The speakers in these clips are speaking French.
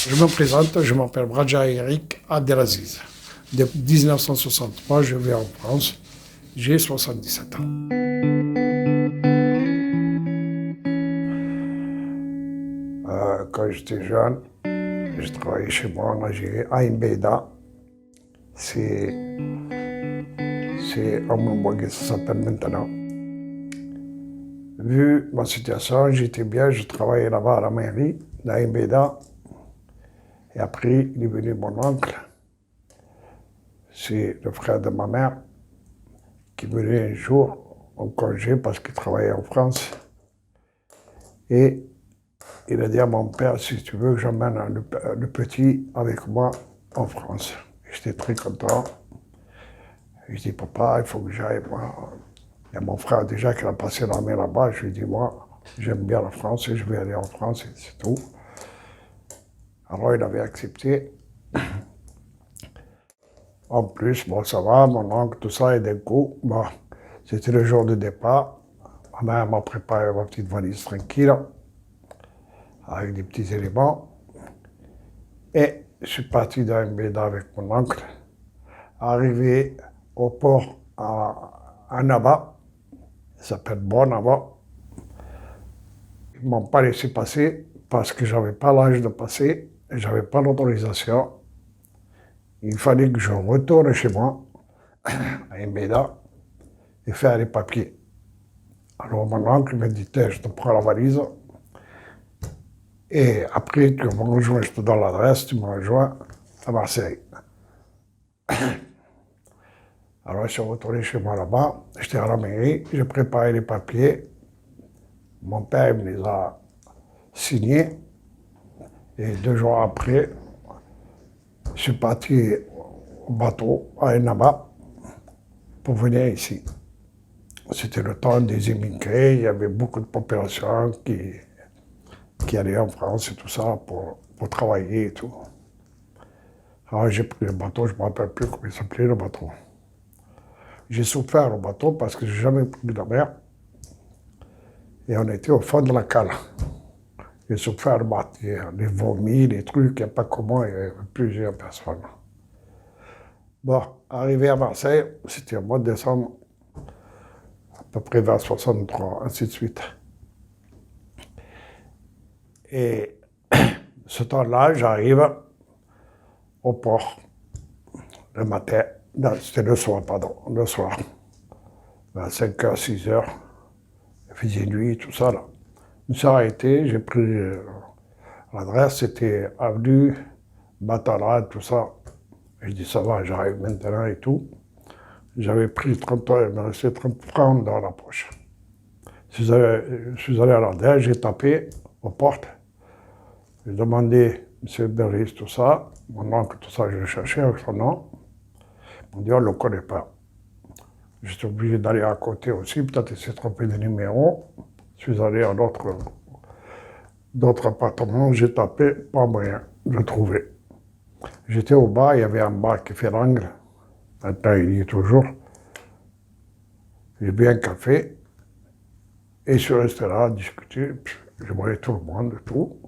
Je me présente, je m'appelle Bradja Eric Abdelaziz. Depuis 1963, je vis en France. J'ai 77 ans. Quand j'étais jeune, j'ai travaillé chez moi en Algérie, à Mbeda. C'est Amoulmouagui, ça s'appelle maintenant. Vu ma situation, j'étais bien, je travaillais là-bas à la mairie, à Mbeda. Et après, il est venu mon oncle, c'est le frère de ma mère, qui venait un jour en congé parce qu'il travaillait en France. Et il a dit à mon père, si tu veux que j'emmène le petit avec moi en France. J'étais très content. Je dis, papa, il faut que j'aille, moi. Il y a mon frère déjà qui a passé l'armée là-bas. Je lui dis, moi, j'aime bien la France et je vais aller en France et c'est tout. Alors il avait accepté. En plus, bon, ça va, mon oncle, tout ça, et d'un coup, bon, c'était le jour de départ. Ma mère m'a préparé ma petite valise tranquille, avec des petits éléments. Et je suis parti dans Mbeda avec mon oncle. Arrivé au port à Naba, il s'appelle Bon-Naba. Ils ne m'ont pas laissé passer parce que je n'avais pas l'âge de passer et je n'avais pas l'autorisation. Il fallait que je retourne chez moi, à Mbeda, et faire les papiers. Alors mon oncle m'a dit, je te prends la valise, et après tu me rejoins, je te donne l'adresse, tu me rejoins à Marseille. Alors je suis retourné chez moi là-bas, j'étais à la mairie, j'ai préparé les papiers, mon père me les a signés, et 2 jours après, je suis parti au bateau à Enaba pour venir ici. C'était le temps des immigrés, il y avait beaucoup de populations qui allaient en France et tout ça pour travailler et tout. Alors j'ai pris le bateau, je ne me rappelle plus comment il s'appelait le bateau. J'ai souffert au bateau parce que je n'ai jamais pris de la mer. Et on était au fond de la cale. J'ai souffert les vomis, les trucs, il n'y a pas comment, il y avait plusieurs personnes. Bon, arrivé à Marseille, c'était au mois de décembre, à peu près vers 63, ainsi de suite. Et ce temps-là, j'arrive au port, le matin, non, c'était le soir, pardon, le soir, à 5h, 6h, il faisait nuit, tout ça, là. Je me suis arrêté, j'ai pris l'adresse, c'était avenue Batala, tout ça. Je dis, ça va, j'arrive maintenant et tout. J'avais pris 30 ans, il me restait 30 francs dans la poche. Je suis allé à l'adresse, j'ai tapé aux portes. J'ai demandé, M. Berris, tout ça, mon oncle, tout ça, je le cherchais avec son nom. On dit, on ne le connaît pas. J'étais obligé d'aller à côté aussi, peut-être qu'il s'est trompé de numéro. Je suis allé à d'autres appartements, j'ai tapé, pas moyen de trouver. J'étais au bar, il y avait un bar qui fait l'angle. Maintenant, il y est toujours. J'ai bu un café et je suis resté là à discuter. Je voyais tout le monde et tout.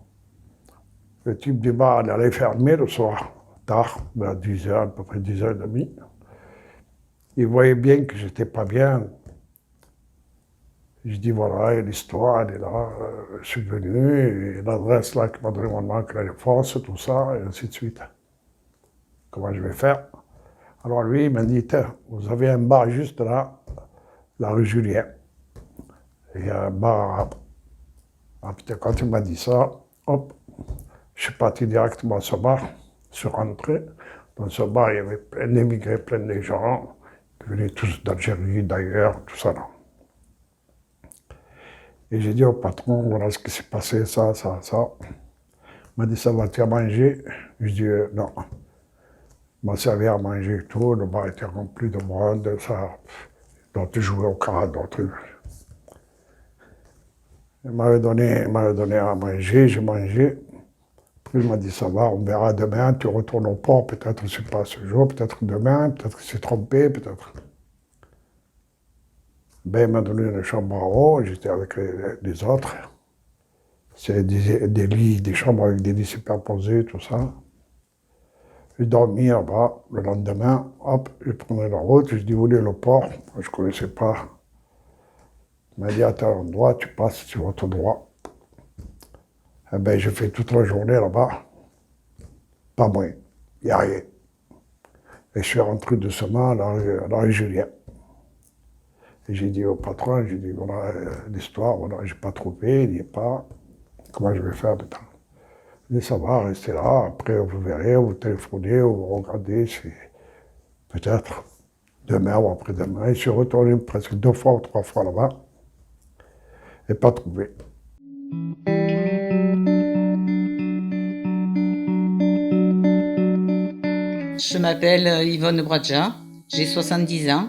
Le type du bar allait fermer le soir, tard, vers 10h, à peu près 10h30. Il voyait bien que j'étais pas bien. Je dis voilà, l'histoire, elle est là, je suis venu, et l'adresse là qui m'a donné mon oncle, elle est fausse, tout ça, et ainsi de suite. Comment je vais faire? Alors lui, il m'a dit, vous avez un bar juste là, la rue Julien. Il y a un bar arabe. Ah, putain, quand il m'a dit ça, hop, je suis parti directement à ce bar, je suis rentré. Dans ce bar, il y avait plein d'émigrés, plein de gens, qui venaient tous d'Algérie, d'ailleurs, tout ça là. Et j'ai dit au patron, voilà ce qui s'est passé, ça, ça, ça. Il m'a dit, ça va, tu as mangé? Je dis, non. Il m'a servi à manger et tout, le bar était rempli de monde, ça. D'autres jouaient au cartes, d'autres. Il m'avait donné à manger, j'ai mangé. Puis il m'a dit, ça va, on verra demain, tu retournes au port, peut-être c'est pas ce jour, peut-être demain, peut-être qu'il s'est trompé, peut-être. Ben, il m'a donné une chambre en haut, j'étais avec les autres. C'est des lits, des chambres avec des lits superposés, tout ça. J'ai dormi là-bas. Le lendemain, hop, je prenais la route. Je dis, où est le port? Je ne connaissais pas. Il m'a dit, à tel endroit, tu passes, tu vas tout droit. Eh bien, j'ai fait toute la journée là-bas. Pas moins. Il n'y a rien. Et je suis rentré doucement à la rue Julien. Et j'ai dit au patron, j'ai dit, voilà l'histoire, voilà, je n'ai pas trouvé, il n'y est pas. Comment je vais faire maintenant? Il dit, ça va, restez là, après vous verrez, vous téléphonez, vous regardez, c'est peut-être demain ou après-demain. Et je suis retourné presque 2 fois ou 3 fois là-bas, et pas trouvé. Je m'appelle Yvonne Bradja, j'ai 70 ans.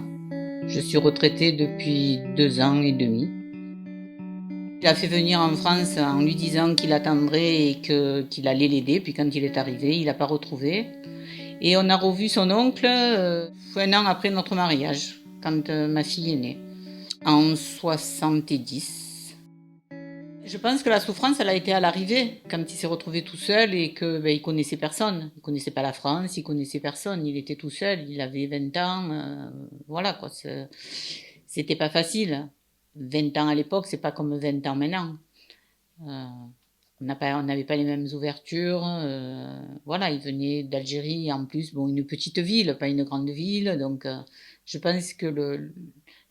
Je suis retraitée depuis 2 ans et demi. Il a fait venir en France en lui disant qu'il attendrait et qu'il allait l'aider. Puis quand il est arrivé, il n'a pas retrouvé. Et on a revu son oncle 1 an après notre mariage, quand ma fille est née, en 70. Je pense que la souffrance, elle a été à l'arrivée, quand il s'est retrouvé tout seul et que il connaissait personne. Il connaissait pas la France, il connaissait personne. Il était tout seul, il avait 20 ans. Voilà quoi, c'était pas facile. 20 ans à l'époque, c'est pas comme 20 ans maintenant. Euh, on n'avait pas les mêmes ouvertures. Voilà, il venait d'Algérie, en plus, bon, une petite ville, pas une grande ville. Donc, je pense que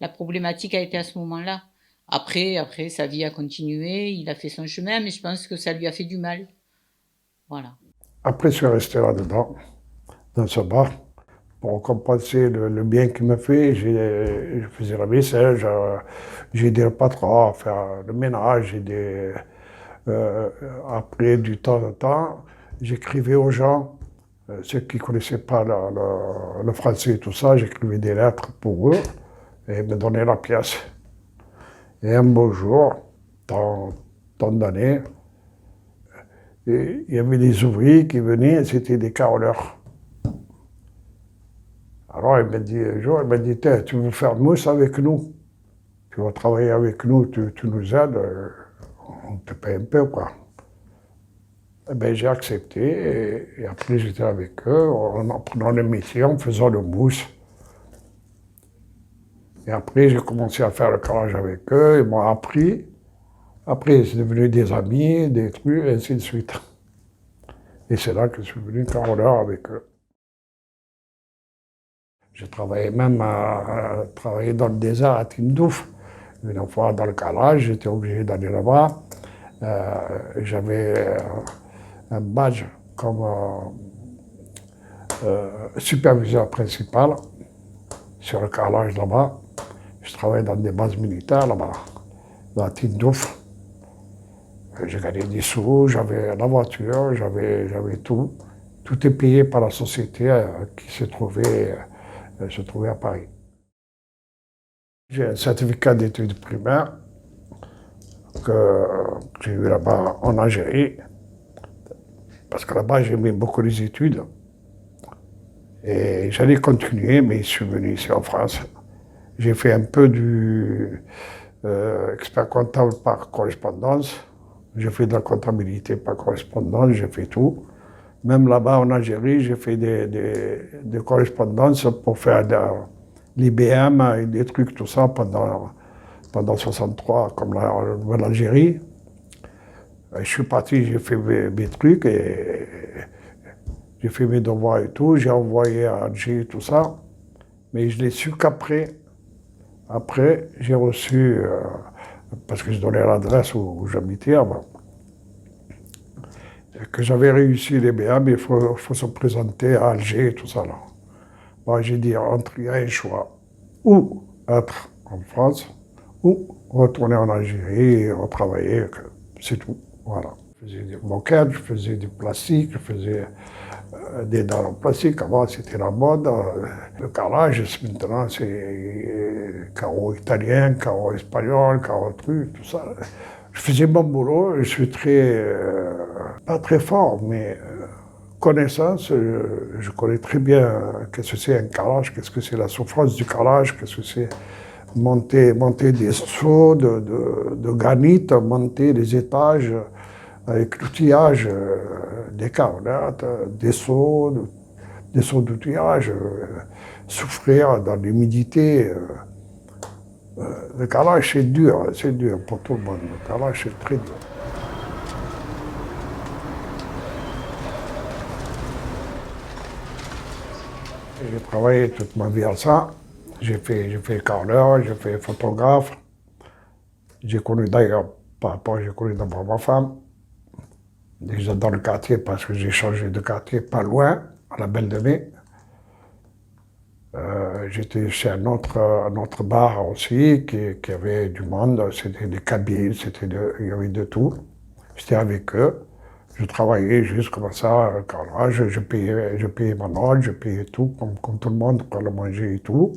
la problématique a été à ce moment-là. Après, sa vie a continué, il a fait son chemin, mais je pense que ça lui a fait du mal. Voilà. Après, je suis resté là-dedans, dans ce bar, pour compenser le bien qu'il me fait. Je faisais la vaisselle, j'ai aidé le patron à faire le ménage, euh, après, du temps en temps, j'écrivais aux gens, ceux qui ne connaissaient pas le français et tout ça, j'écrivais des lettres pour eux et ils me donnaient la pièce. Et un beau jour, tant d'années, il y avait des ouvriers qui venaient, c'était des caroleurs. Alors il m'a dit un jour, il m'a dit, tu veux faire mousse avec nous? Tu vas travailler avec nous, tu nous aides, on te paye un peu, quoi. Eh ben, j'ai accepté et après j'étais avec eux, en apprenant le métier, en faisant le mousse. Et après j'ai commencé à faire le carrelage avec eux, ils m'ont appris. Après c'est devenu des amis, des trucs, et ainsi de suite. Et c'est là que je suis devenu carreleur avec eux. J'ai travaillé même à travailler dans le désert à Tindouf. Une fois dans le carrelage, j'étais obligé d'aller là-bas. J'avais un badge comme superviseur principal sur le carrelage là-bas. Je travaillais dans des bases militaires là-bas, dans Tindouf. J'ai gagné des sous, j'avais la voiture, j'avais tout. Tout est payé par la société qui se trouvait à Paris. J'ai un certificat d'études primaires que j'ai eu là-bas en Algérie, parce que là-bas j'aimais beaucoup les études. Et j'allais continuer, mais je suis venu ici en France. J'ai fait un peu du expert comptable par correspondance. J'ai fait de la comptabilité par correspondance, j'ai fait tout. Même là-bas en Algérie, j'ai fait des correspondances pour faire l'IBM et des trucs, tout ça, pendant 63, comme l'Algérie. Je suis parti, j'ai fait mes trucs et j'ai fait mes devoirs et tout. J'ai envoyé à Alger tout ça. Mais je l'ai su qu'après. Après, j'ai reçu, parce que je donnais l'adresse où j'habitais avant, que j'avais réussi les BA, mais il faut se présenter à Alger et tout ça. Là. Moi, j'ai dit, il y a un choix, ou être en France, ou retourner en Algérie et retravailler, c'est tout. Voilà. Je faisais des moquettes, je faisais du plastique, je faisais des dents en plastique. Avant, c'était la mode. Le carrelage, maintenant, c'est carreau italien, carreau espagnol, carreau truc, tout ça. Je faisais mon boulot, je suis pas très fort, mais connaissance, je connais très bien qu'est-ce que c'est un carrelage, qu'est-ce que c'est la souffrance du carrelage, qu'est-ce que c'est monter des seaux de granit, monter les étages, avec l'outillage, des carottes, des seaux d'outillage, souffrir dans l'humidité. Le carrelage, c'est dur pour tout le monde. Le carrelage, c'est très dur. J'ai travaillé toute ma vie à ça. J'ai fait carreleur, j'ai fait photographe. J'ai connu d'ailleurs, par rapport, j'ai connu d'abord ma femme. Déjà dans le quartier, parce que j'ai changé de quartier pas loin, à la Belle de Mai. J'étais chez un autre bar aussi qui avait du monde, c'était des cabines, il y avait de tout. J'étais avec eux, je travaillais juste comme ça, quand là, je payais ma note, je payais tout, comme tout le monde, pour le manger et tout.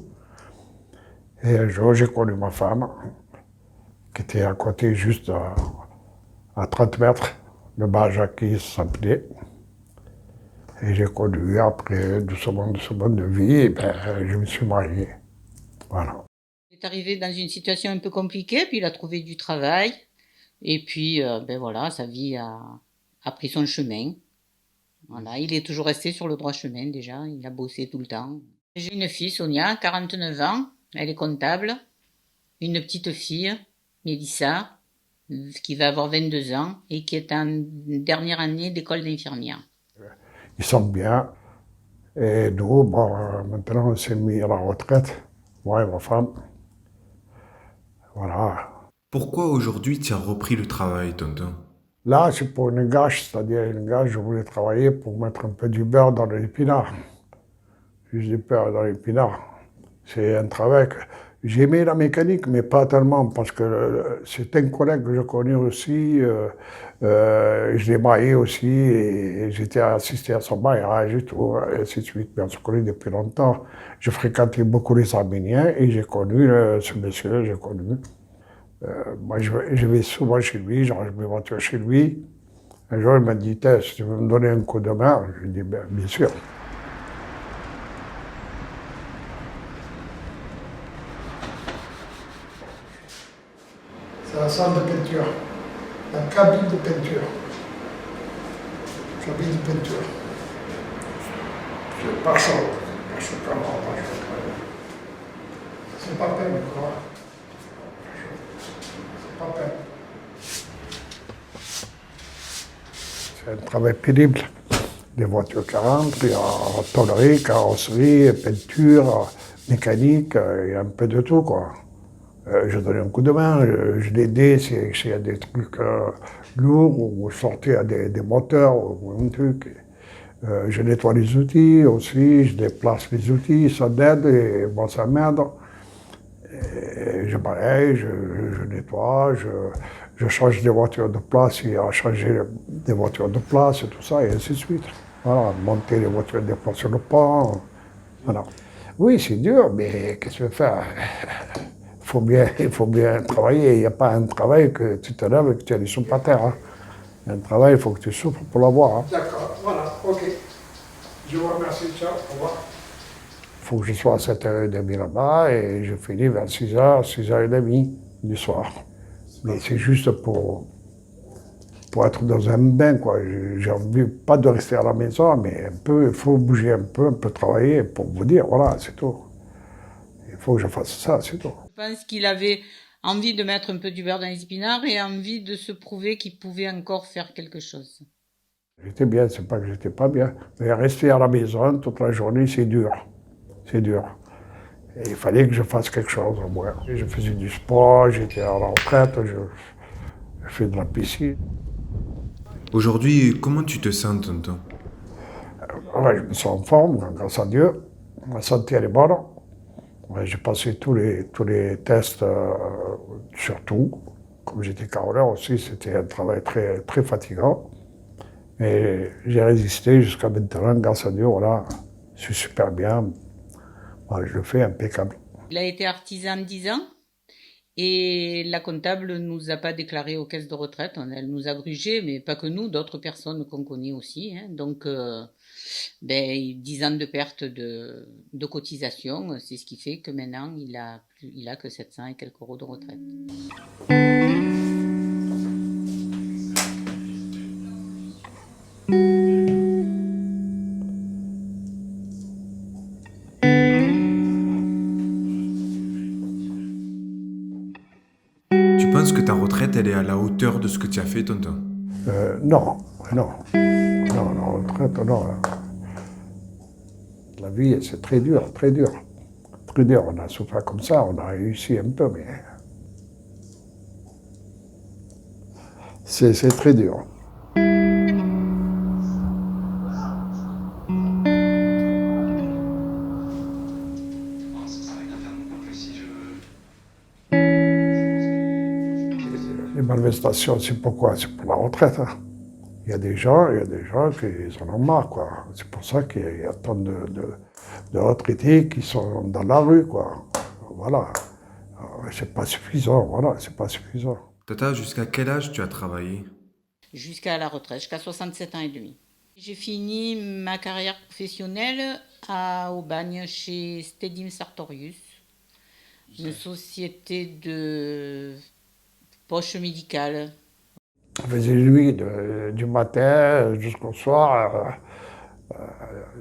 Et un jour, j'ai connu ma femme, qui était à côté, juste à 30 mètres, le bar Jacques s'appelait. Et j'ai connu, après, doucement de vie, et ben, je me suis marié. Voilà. Il est arrivé dans une situation un peu compliquée, puis il a trouvé du travail. Et puis, ben voilà, sa vie a pris son chemin. Voilà, il est toujours resté sur le droit chemin déjà, il a bossé tout le temps. J'ai une fille, Sonia, 49 ans, elle est comptable. Une petite fille, Mélissa, qui va avoir 22 ans et qui est en dernière année d'école d'infirmière. Ils sont bien. Et nous, bon, maintenant, on s'est mis à la retraite, moi et ma femme. Voilà. Pourquoi aujourd'hui tu as repris le travail, tonton? Là, c'est pour une gâche, c'est-à-dire une gâche, je voulais travailler pour mettre un peu du beurre dans l'épinard. Juste du beurre dans l'épinard. C'est un travail que j'aimais la mécanique, mais pas tellement, parce que c'est un collègue que je connais aussi, je l'ai marié aussi, et j'étais assisté à son mariage et tout, et ainsi de suite. Mais on se connaît depuis longtemps. Je fréquentais beaucoup les Arméniens, et j'ai connu ce monsieur, j'ai connu. Moi, je vais souvent chez lui, j'arrange mes voitures chez lui. Un jour, il m'a dit, si tu veux me donner un coup de main, je lui ai dit, bien sûr. C'est la salle de peinture, la cabine de peinture. Cabine de peinture. Je passe c'est pas peine, quoi. C'est pas peine. C'est un travail pénible. Des voitures 40, puis en tôlerie, carrosserie, peinture, mécanique, il y a un peu de tout, quoi. Je donnais un coup de main, je l'aidais s'il y a des trucs lourds ou sortir à des moteurs ou un truc. Je nettoie les outils aussi, je déplace les outils, ça m'aide et moi ça m'aide. Je balaye, je nettoie, je change des voitures de place, il y a changé des voitures de place et tout ça, et ainsi de suite. Voilà, monter les voitures des places sur le pont. Voilà. Oui, c'est dur, mais qu'est-ce que tu veux faire? Il faut bien travailler. Il n'y a pas un travail que tu te lèves et que tu as les sous par terre. Hein. Un travail, il faut que tu souffres pour l'avoir. Hein. D'accord, voilà, ok. Je vous remercie, ciao, au revoir. Il faut que je sois à 7h30 là-bas et je finis vers 6h, 6h30 du soir. Mais c'est juste pour être dans un bain, quoi. J'ai envie, pas de rester à la maison, mais un peu, il faut bouger un peu travailler pour vous dire, voilà, c'est tout. Il faut que je fasse ça, c'est tout. Je pense qu'il avait envie de mettre un peu du beurre dans les épinards et envie de se prouver qu'il pouvait encore faire quelque chose. J'étais bien, c'est pas que j'étais pas bien. Mais rester à la maison toute la journée, c'est dur. C'est dur. Et il fallait que je fasse quelque chose au moins. Je faisais du sport, j'étais à la retraite, je fais de la piscine. Aujourd'hui, comment tu te sens, tonton? Ouais, je me sens en forme, grâce à Dieu. Ma santé, elle est bonne. Ouais, j'ai passé tous les tests, surtout. Comme j'étais caroleur aussi, c'était un travail très, très fatigant. Mais j'ai résisté jusqu'à maintenant, grâce à Dieu, voilà. Je suis super bien. Ouais, je le fais impeccable. Il a été artisan 10 ans et la comptable ne nous a pas déclaré aux caisses de retraite. Elle nous a grugé, mais pas que nous, d'autres personnes qu'on connaît aussi. Hein. Donc, 10 ans de perte de cotisation, c'est ce qui fait que maintenant, il a que 700 et quelques euros de retraite. ta retraite, elle est à la hauteur de ce que tu as fait, tonton? Non, non. Non, la retraite, non. La vie, c'est très dur, très dur. Très dur. On a souffert comme ça, on a réussi un peu, mais c'est très dur. Les manifestations, c'est pourquoi? C'est pour la retraite. Hein. Il y a des gens qui en ont marre, quoi. C'est pour ça qu'il y a tant de retraités qui sont dans la rue, quoi. Voilà. C'est pas suffisant, voilà, c'est pas suffisant. Tata, jusqu'à quel âge tu as travaillé? Jusqu'à la retraite, jusqu'à 67 ans et demi. J'ai fini ma carrière professionnelle à Aubagne chez Stedim Sartorius, une société de poche médicale. On faisait nuit du matin jusqu'au soir,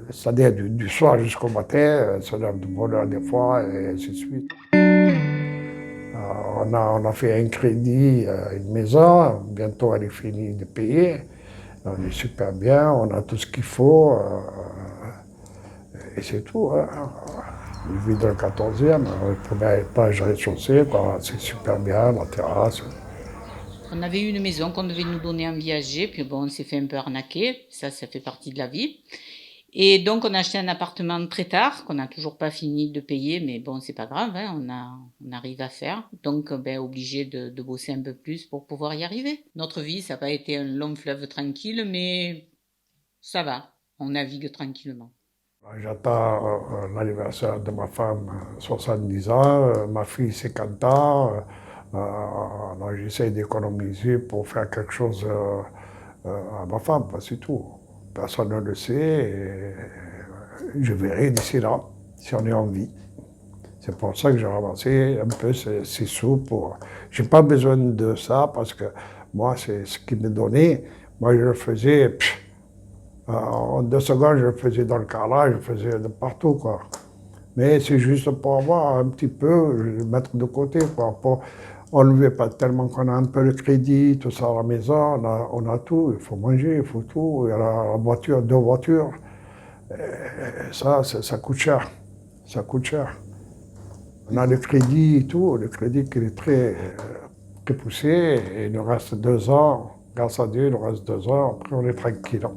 c'est-à-dire du soir jusqu'au matin, ça donne de bonne heure des fois, et ainsi de suite. On a fait un crédit, une maison, bientôt elle est finie de payer. On est super bien, on a tout ce qu'il faut, et c'est tout. Hein. Je vis dans le 14e, le premier étage rez-de-chaussée, c'est super bien, la terrasse. On avait eu une maison qu'on devait nous donner en viager, puis bon, on s'est fait un peu arnaquer, ça fait partie de la vie. Et donc, on a acheté un appartement très tard, qu'on n'a toujours pas fini de payer, mais bon, c'est pas grave, hein, on arrive à faire. Donc, obligé de bosser un peu plus pour pouvoir y arriver. Notre vie, ça n'a pas été un long fleuve tranquille, mais ça va, on navigue tranquillement. J'attends l'anniversaire de ma femme, 70 ans, ma fille, 50 ans. J'essaie d'économiser pour faire quelque chose à ma femme, c'est tout. Personne ne le sait. Et je verrai d'ici là, si on est en vie. C'est pour ça que j'ai ramassé un peu ces sous pour. J'ai pas besoin de ça parce que moi, c'est ce qui m'est donné. Moi, je le faisais. En 2 secondes, je le faisais dans le carrelage, je le faisais de partout, quoi. Mais c'est juste pour avoir un petit peu, je mettre de côté, quoi. Pour enlever pas tellement qu'on a un peu le crédit, tout ça à la maison, on a tout, il faut manger, il faut tout. Il y a la voiture, 2 voitures. Et ça coûte cher. Ça coûte cher. On a le crédit et tout, le crédit qui est très poussé, et il nous reste 2 ans. Grâce à Dieu, il nous reste 2 ans, après on est tranquille.